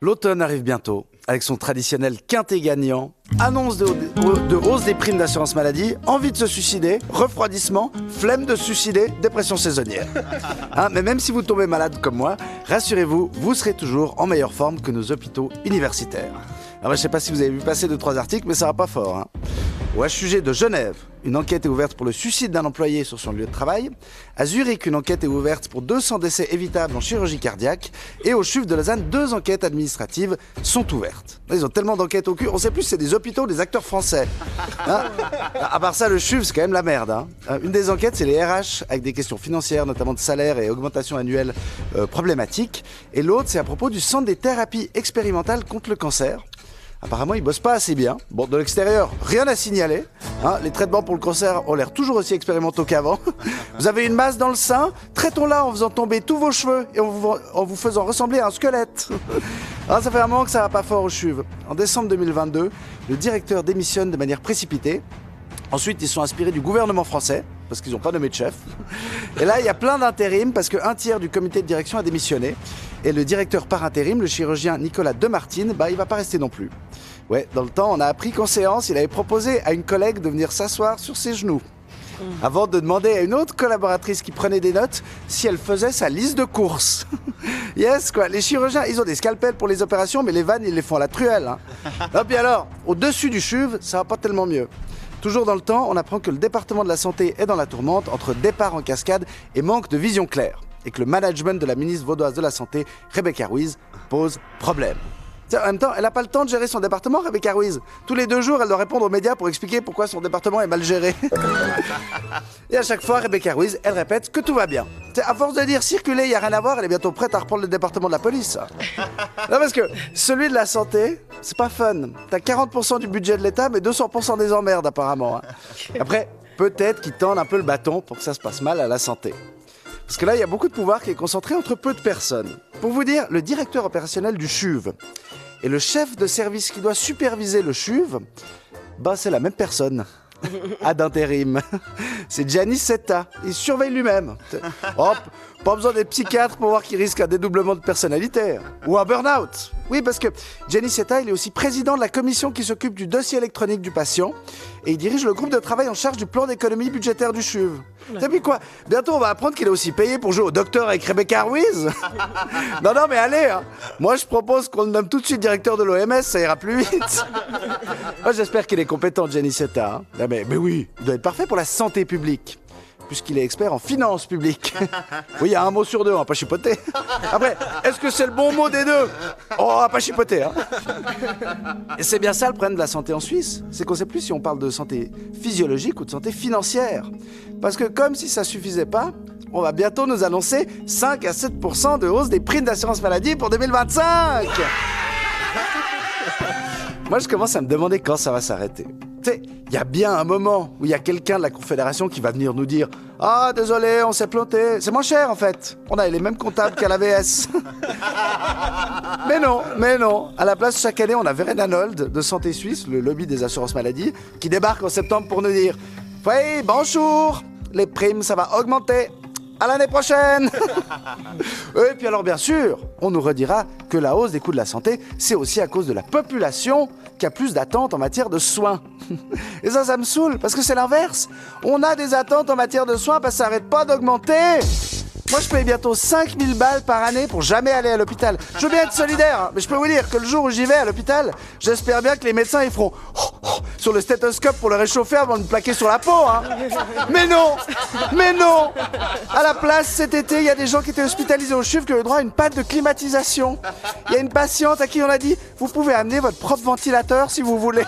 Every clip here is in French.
L'automne arrive bientôt, avec son traditionnel quintet gagnant, annonce de hausse des primes d'assurance maladie, envie de se suicider, refroidissement, flemme de se suicider, dépression saisonnière. Mais même si vous tombez malade comme moi, rassurez-vous, vous serez toujours en meilleure forme que nos hôpitaux universitaires. Alors, je ne sais pas si vous avez vu passer 2-3 articles, mais ça va pas fort. Au HUG de Genève, une enquête est ouverte pour le suicide d'un employé sur son lieu de travail. À Zurich, une enquête est ouverte pour 200 décès évitables en chirurgie cardiaque. Et au CHUV de Lausanne, 2 enquêtes administratives sont ouvertes. Ils ont tellement d'enquêtes au cul, on ne sait plus si c'est des hôpitaux ou des acteurs français. À part ça, le CHUV, c'est quand même la merde. Une des enquêtes, c'est les RH, avec des questions financières, notamment de salaire et augmentation annuelle problématiques. Et l'autre, c'est à propos du centre des thérapies expérimentales contre le cancer. Apparemment, ils bossent pas assez bien. Bon, de l'extérieur, rien à signaler. Les traitements pour le cancer ont l'air toujours aussi expérimentaux qu'avant. Vous avez une masse dans le sein, traitons-la en faisant tomber tous vos cheveux et en vous faisant ressembler à un squelette. Ça fait un moment que ça va pas fort au CHUV. En décembre 2022, le directeur démissionne de manière précipitée. Ensuite, ils sont inspirés du gouvernement français, parce qu'ils n'ont pas nommé de chef. Et là, il y a plein d'intérims, parce qu'un tiers du comité de direction a démissionné. Et le directeur par intérim, le chirurgien Nicolas Demartine, il va pas rester non plus. Ouais, dans le temps, on a appris qu'en séance, il avait proposé à une collègue de venir s'asseoir sur ses genoux. Avant de demander à une autre collaboratrice qui prenait des notes si elle faisait sa liste de courses. Yes, quoi. Les chirurgiens, ils ont des scalpels pour les opérations, mais les vannes, ils les font à la truelle. Et puis alors, au-dessus du CHUV, ça va pas tellement mieux. Toujours dans le temps, on apprend que le département de la santé est dans la tourmente entre départ en cascade et manque de vision claire. Et que le management de la ministre vaudoise de la Santé, Rebecca Ruiz, pose problème. En même temps, elle n'a pas le temps de gérer son département, Rebecca Ruiz. Tous les 2 jours, elle doit répondre aux médias pour expliquer pourquoi son département est mal géré. Et à chaque fois, Rebecca Ruiz, elle répète que tout va bien. À force de dire circuler, il n'y a rien à voir, elle est bientôt prête à reprendre le département de la police. Non, parce que celui de la santé, c'est pas fun. T'as 40% du budget de l'État, mais 200% des emmerdes apparemment. Après, peut-être qu'ils tendent un peu le bâton pour que ça se passe mal à la santé. Parce que là, il y a beaucoup de pouvoir qui est concentré entre peu de personnes. Pour vous dire, le directeur opérationnel du CHUV et le chef de service qui doit superviser le CHUV, c'est la même personne. Ad intérim. C'est Gianni Setta. Il surveille lui-même. Pas besoin d'être psychiatre pour voir qu'il risque un dédoublement de personnalité. Ou un burn-out. Oui, parce que Gianni Setta, il est aussi président de la commission qui s'occupe du dossier électronique du patient. Et il dirige le groupe de travail en charge du plan d'économie budgétaire du CHUV. T'as vu quoi? Bientôt, on va apprendre qu'il est aussi payé pour jouer au docteur avec Rebecca Ruiz. Non, mais allez. Moi, je propose qu'on le nomme tout de suite directeur de l'OMS, ça ira plus vite. Moi, j'espère qu'il est compétent, Gianni Setta. Mais oui, il doit être parfait pour la santé publique, puisqu'il est expert en finances publiques. Oui, il y a un mot sur 2, on va pas chipoter. Après, est-ce que c'est le bon mot des 2? On va pas chipoter. Et c'est bien ça le problème de la santé en Suisse, c'est qu'on sait plus si on parle de santé physiologique ou de santé financière. Parce que comme si ça suffisait pas, on va bientôt nous annoncer 5 à 7% de hausse des primes d'assurance maladie pour 2025. Moi, je commence à me demander quand ça va s'arrêter. Tu sais, il y a bien un moment où il y a quelqu'un de la Confédération qui va venir nous dire « Ah, désolé, on s'est planté. C'est moins cher, en fait. On a les mêmes comptables qu'à l'AVS. » Mais non. À la place, chaque année, on a Veren Arnold de Santé Suisse, le lobby des assurances maladie, qui débarque en septembre pour nous dire « Oui, bonjour. Les primes, ça va augmenter. À l'année prochaine. » Et puis alors, bien sûr, on nous redira que la hausse des coûts de la santé, c'est aussi à cause de la population qui a plus d'attentes en matière de soins. Et ça me saoule, parce que c'est l'inverse. On a des attentes en matière de soins parce que ça n'arrête pas d'augmenter. Moi, je paye bientôt 5000 balles par année pour jamais aller à l'hôpital. Je veux bien être solidaire, mais je peux vous dire que le jour où j'y vais à l'hôpital, j'espère bien que les médecins, ils feront sur le stéthoscope pour le réchauffer avant de me plaquer sur la peau. Mais non. À la place, cet été, il y a des gens qui étaient hospitalisés au CHUV qui ont eu droit à une panne de climatisation. Il y a une patiente à qui on a dit « Vous pouvez amener votre propre ventilateur si vous voulez. »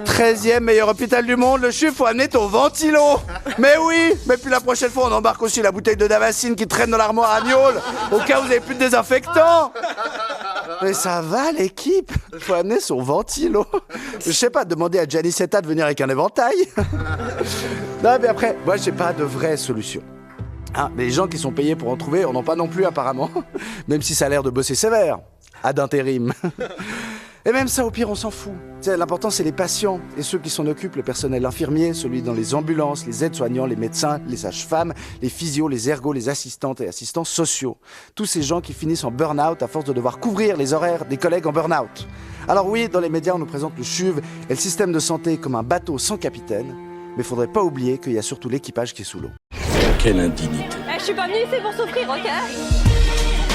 13e meilleur hôpital du monde, le CHUV, faut amener ton ventilo. Mais oui, mais puis la prochaine fois, on embarque aussi la bouteille de Davacine qui traîne dans l'armoire à gnôle, au cas où vous n'avez plus de désinfectant. Mais ça va, l'équipe. Il faut amener son ventilo. Je sais pas, demander à Gianni Setta de venir avec un éventail. Non, mais après, moi, j'ai pas de vraie solution. Mais les gens qui sont payés pour en trouver, on n'en a pas non plus apparemment. Même si ça a l'air de bosser sévère. Ad intérim. Et même ça, au pire, on s'en fout. L'important, c'est les patients et ceux qui s'en occupent, le personnel infirmier, celui dans les ambulances, les aides-soignants, les médecins, les sages-femmes, les physios, les ergos, les assistantes et assistants sociaux. Tous ces gens qui finissent en burn-out à force de devoir couvrir les horaires des collègues en burn-out. Alors oui, dans les médias, on nous présente le CHUV et le système de santé comme un bateau sans capitaine, mais faudrait pas oublier qu'il y a surtout l'équipage qui est sous l'eau. Quelle indignité. Je suis pas venue ici pour souffrir, ok?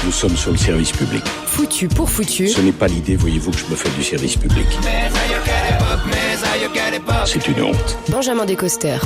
Nous sommes sur le service public. Foutu pour foutu. Ce n'est pas l'idée, voyez-vous, que je me fais du service public. C'est une honte. Benjamin Descoster.